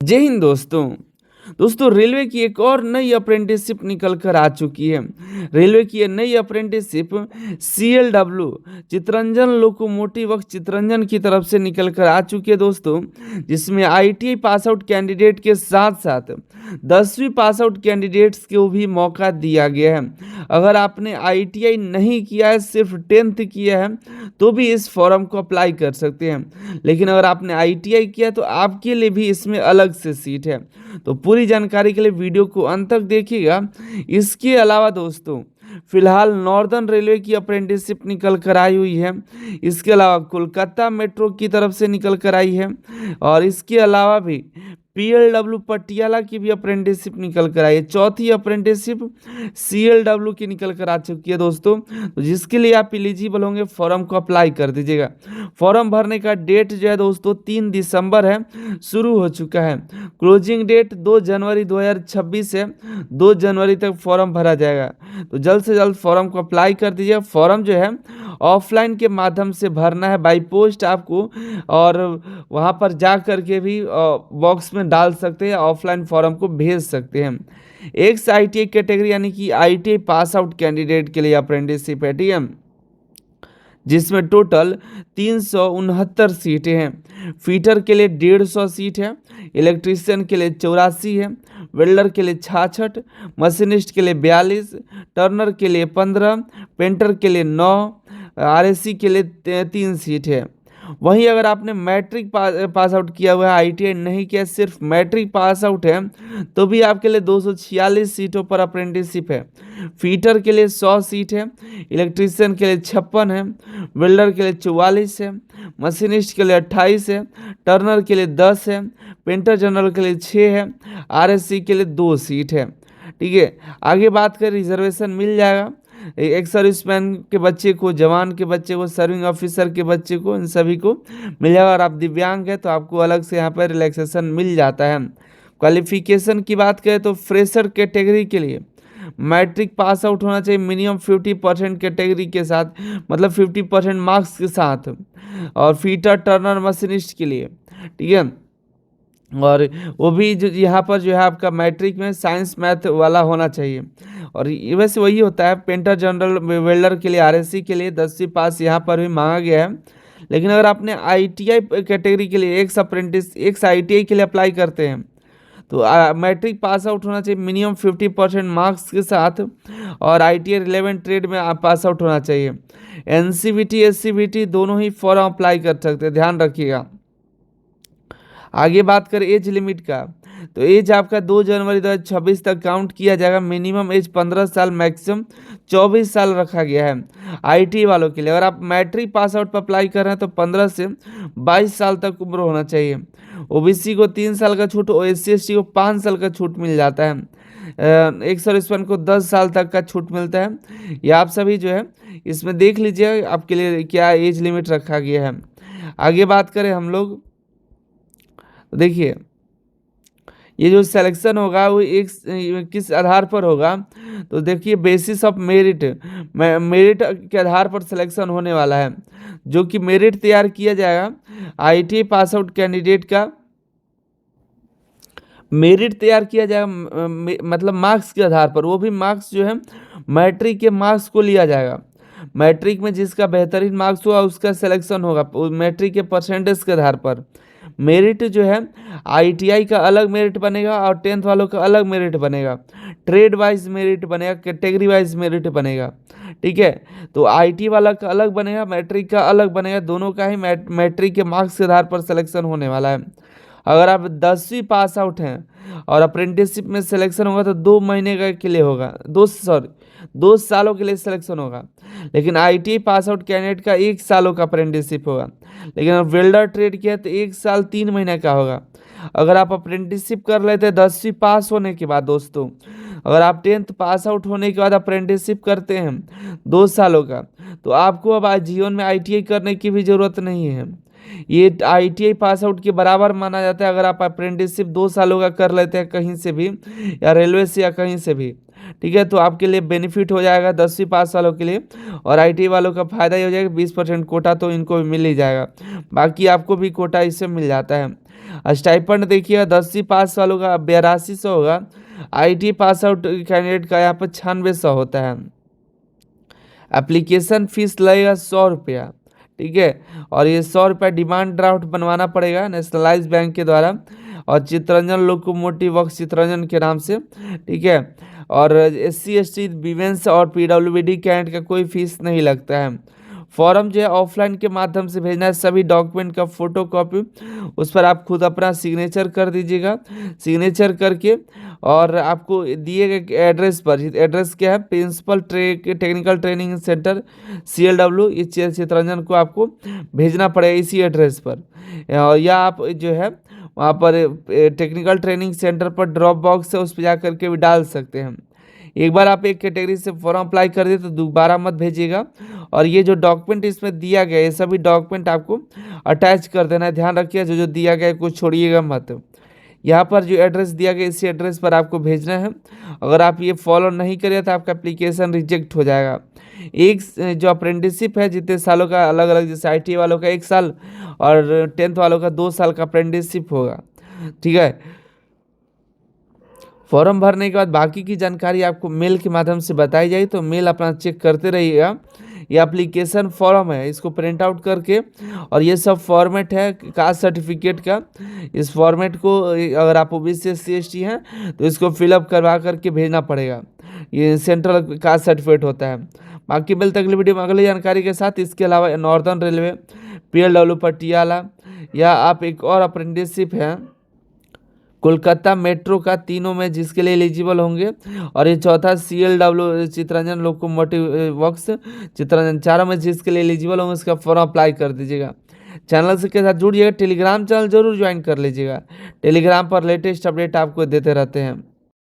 जय हिंद दोस्तों। रेलवे की एक और नई अप्रेंटिसशिप निकल कर आ चुकी है। रेलवे की ये नई apprenticeship CLW Chittaranjan locomotive works Chittaranjan की तरफ से निकल कर आ चुकी है दोस्तों, जिसमें ITI पास आउट कैंडिडेट के साथ साथ 10वीं पास आउट कैंडिडेट्स को भी मौका दिया गया है। अगर आपने ITI नहीं किया है, सिर्फ 10th किया है, तो भी इस फॉर्म को अप्लाई कर सकते हैं। लेकिन अगर आपने ITI किया तो आपके लिए भी इसमें अलग से सीट है। तो पूरी जानकारी के लिए वीडियो को अंत तक देखिएगा। इसके अलावा दोस्तों, फिलहाल नॉर्दर्न रेलवे की अप्रेंटिसशिप निकल कर आई हुई है। इसके अलावा कोलकाता मेट्रो की तरफ से निकल कर आई है, और इसके अलावा भी PLW पटियाला की भी अप्रेंटिसशिप निकल कर आई है। चौथी अप्रेंटिसशिप CLW की निकल कर आ चुकी है दोस्तों, तो जिसके लिए आप एलिजिबल होंगे फॉर्म को अप्लाई कर दीजिएगा। फॉर्म भरने का डेट जो है दोस्तों 3 दिसंबर है, शुरू हो चुका है। क्लोजिंग डेट 2 जनवरी 2026 है। 2 जनवरी तक फॉर्म भरा जाएगा, तो जल्द से जल्द फॉर्म को अप्लाई कर दीजिए। फॉर्म जो है ऑफलाइन के माध्यम से भरना है, बाई पोस्ट आपको, और वहाँ पर जा कर के भी बॉक्स में डाल सकते हैं, ऑफलाइन फॉर्म को भेज सकते हैं। एक्स ITI कैटेगरी यानी कि ITI पास आउट कैंडिडेट के लिए अप्रेंटिसशिप है, ठीक है, जिसमें टोटल 369 सीटें हैं। फीटर के लिए 150 सीट है, इलेक्ट्रीशियन के लिए 84 है, वेल्डर के लिए 66, मशीनिस्ट के लिए 42, टर्नर के लिए 15, पेंटर के लिए 9, RAC के लिए 3 सीट है। वहीं अगर आपने मैट्रिक पास आउट किया हुआ है, ITI नहीं किया, सिर्फ मैट्रिक पास आउट है, तो भी आपके लिए 246 सीटों पर अप्रेंटिसशिप है। फीटर के लिए 100 सीट है, इलेक्ट्रीशियन के लिए 56 है, वेल्डर के लिए 44 है, मशीनिस्ट के लिए 28 है, टर्नर के लिए 10 है, पेंटर जनरल के लिए 6 है, RAC के लिए 2 सीट है। ठीक है, आगे बात करें, रिजर्वेशन मिल जाएगा एक सर्विसमैन के बच्चे को, जवान के बच्चे को, सर्विंग ऑफिसर के बच्चे को, इन सभी को मिल जाएगा। और आप दिव्यांग है तो आपको अलग से यहाँ पर रिलैक्सेशन मिल जाता है। क्वालिफिकेशन की बात करें तो फ्रेशर कैटेगरी के लिए मैट्रिक पास आउट होना चाहिए मिनिमम 50% कैटेगरी के साथ, मतलब 50% मार्क्स के साथ, और फीटर टर्नर मशीनिस्ट के लिए, ठीक है, और वो भी जो यहाँ पर जो है आपका मैट्रिक में साइंस मैथ वाला होना चाहिए। और ये वैसे वही होता है, पेंटर जनरल वेल्डर के लिए, RAC के लिए 10वीं पास यहाँ पर भी मांगा गया है। लेकिन अगर आपने ITI कैटेगरी के लिए एक्स ITI के लिए अप्लाई करते हैं, तो मैट्रिक पास आउट होना चाहिए मिनिमम 50% मार्क्स के साथ, और ITI रिलेवेंट ट्रेड में आप पास आउट होना चाहिए। NCVT SCVT दोनों ही फॉर्म अप्लाई कर सकते हैं, ध्यान रखिएगा। आगे बात करें एज लिमिट का, तो एज आपका 2 जनवरी 2026 तक काउंट किया जाएगा। मिनिमम एज 15 साल, मैक्सिमम 24 साल रखा गया है ITI वालों के लिए। अगर आप मैट्रिक पास आउट पर अप्लाई कर रहे हैं तो 15 से 22 साल तक उम्र होना चाहिए। OBC को 3 साल का छूट, और SC ST को 5 साल का छूट मिल जाता है। एक सर्विसमैन को 10 साल तक का छूट मिलता है। ये आप सभी जो है इसमें देख लीजिए आपके लिए क्या एज लिमिट रखा गया है। आगे बात करें हम लोग, तो देखिए ये जो सिलेक्शन होगा वो एक किस आधार पर होगा, तो देखिए बेसिस ऑफ मेरिट, मेरिट के आधार पर सिलेक्शन होने वाला है। जो कि मेरिट तैयार किया जाएगा ITI पास आउट कैंडिडेट का, मेरिट तैयार किया जाएगा मतलब मार्क्स के आधार पर। वो भी मार्क्स जो है मैट्रिक के मार्क्स को लिया जाएगा। मैट्रिक में जिसका बेहतरीन मार्क्स हुआ उसका सिलेक्शन होगा मैट्रिक के परसेंटेज के आधार पर। मेरिट जो है ITI का अलग मेरिट बनेगा, और 10th वालों का अलग मेरिट बनेगा, ट्रेड वाइज मेरिट बनेगा, कैटेगरी वाइज मेरिट बनेगा। ठीक है, तो ITI वाला का अलग बनेगा, मैट्रिक का अलग बनेगा, दोनों का ही मैट्रिक के मार्क्स के आधार पर सिलेक्शन होने वाला है। अगर आप 10वीं पास आउट हैं और अप्रेंटिसशिप में सिलेक्शन होगा तो 2 महीने का के लिए होगा, 2 सालों के लिए सिलेक्शन होगा। लेकिन ITI पास आउट कैंडिडेट का 1 सालों का अप्रेंटिसशिप होगा। लेकिन अगर वेल्डर ट्रेड किया तो 1 साल 3 महीने का होगा। अगर आप अप्रेंटिसशिप कर लेते हैं 10वीं पास होने के बाद दोस्तों, अगर आप 10th पास आउट होने के बाद अप्रेंटिसशिप करते हैं 2 सालों का, तो आपको अब जीवन में ITI करने की भी ज़रूरत नहीं है। ये ITI पास आउट के बराबर माना जाता है अगर आप अप्रेंटिसशिप 2 सालों का कर लेते हैं कहीं से भी, या रेलवे से या कहीं से भी। ठीक है, तो आपके लिए बेनिफिट हो जाएगा 10वीं पास वालों के लिए, और ITI वालों का फायदा ही हो जाएगा। 20% कोटा तो इनको भी मिल ही जाएगा, बाकी आपको भी कोटा इससे मिल जाता है। स्टाइपेंड देखिएगा 10वीं पास वालों का 8200 होगा। आईटी पास आउट कैंडिडेट का यहाँ पर 9600 होता है। एप्लीकेशन फीस लगेगा 100 रुपया, ठीक है। और ये 100 रुपया डिमांड ड्राफ्ट बनवाना पड़ेगा नेशनलाइज बैंक के द्वारा और चित्तरंजन लोकोमोटिव वर्क्स चित्तरंजन के नाम से, ठीक है। और SC ST विमेंस और PWD कैंडिडेट का कोई फीस नहीं लगता है। फॉर्म जो है ऑफलाइन के माध्यम से भेजना है, सभी डॉक्यूमेंट का फोटो कॉपी उस पर आप खुद अपना सिग्नेचर कर दीजिएगा। सिग्नेचर करके और आपको दिए गए एड्रेस पर, एड्रेस क्या है, principal technical training centre CLW, इस चित्तरंजन को आपको भेजना पड़ेगा इसी एड्रेस पर। या आप जो है वहाँ पर टेक्निकल ट्रेनिंग सेंटर पर ड्रॉप बॉक्स है उस पर जा करके भी डाल सकते हैं। एक बार आप एक कैटेगरी से फॉर्म अप्लाई कर दिए तो दोबारा मत भेजिएगा। और ये जो डॉक्यूमेंट इसमें दिया गया है, ये सभी डॉक्यूमेंट आपको अटैच कर देना है। ध्यान रखिए जो जो दिया गया है कुछ छोड़िएगा मत। यहाँ पर जो एड्रेस दिया गया इसी एड्रेस पर आपको भेजना है। अगर आप ये फॉलो नहीं करें तो आपका एप्लीकेशन रिजेक्ट हो जाएगा। एक जो अप्रेंटिसशिप है जितने सालों का, अलग अलग, जैसे IT वालों का 1 साल और 10th वालों का 2 साल का अप्रेंटिसशिप होगा, ठीक है। फॉर्म भरने के बाद बाकी की जानकारी आपको मेल के माध्यम से बताई जाएगी, तो मेल अपना चेक करते रहिएगा। ये एप्लीकेशन फॉर्म है, इसको प्रिंट आउट करके, और ये सब फॉर्मेट है कास्ट सर्टिफिकेट का। इस फॉर्मेट को अगर आप OBC SC ST हैं तो इसको फिलअप करवा करके भेजना पड़ेगा। ये सेंट्रल कास्ट सर्टिफिकेट होता है। बाकी मिलते अगली वीडियो में अगली जानकारी के साथ। इसके अलावा नॉर्दर्न रेलवे, PLW पटियाला, या आप एक और अप्रेंटिसशिप है कोलकाता मेट्रो का, तीनों में जिसके लिए एलिजिबल होंगे। और ये चौथा CLW Chittaranjan locomotive works Chittaranjan, चारों में जिसके लिए एलिजिबल होंगे उसका फॉर्म अप्लाई कर दीजिएगा। चैनल से के साथ जुड़िएगा। टेलीग्राम चैनल जरूर ज्वाइन कर लीजिएगा। टेलीग्राम पर लेटेस्ट अपडेट आपको देते रहते हैं।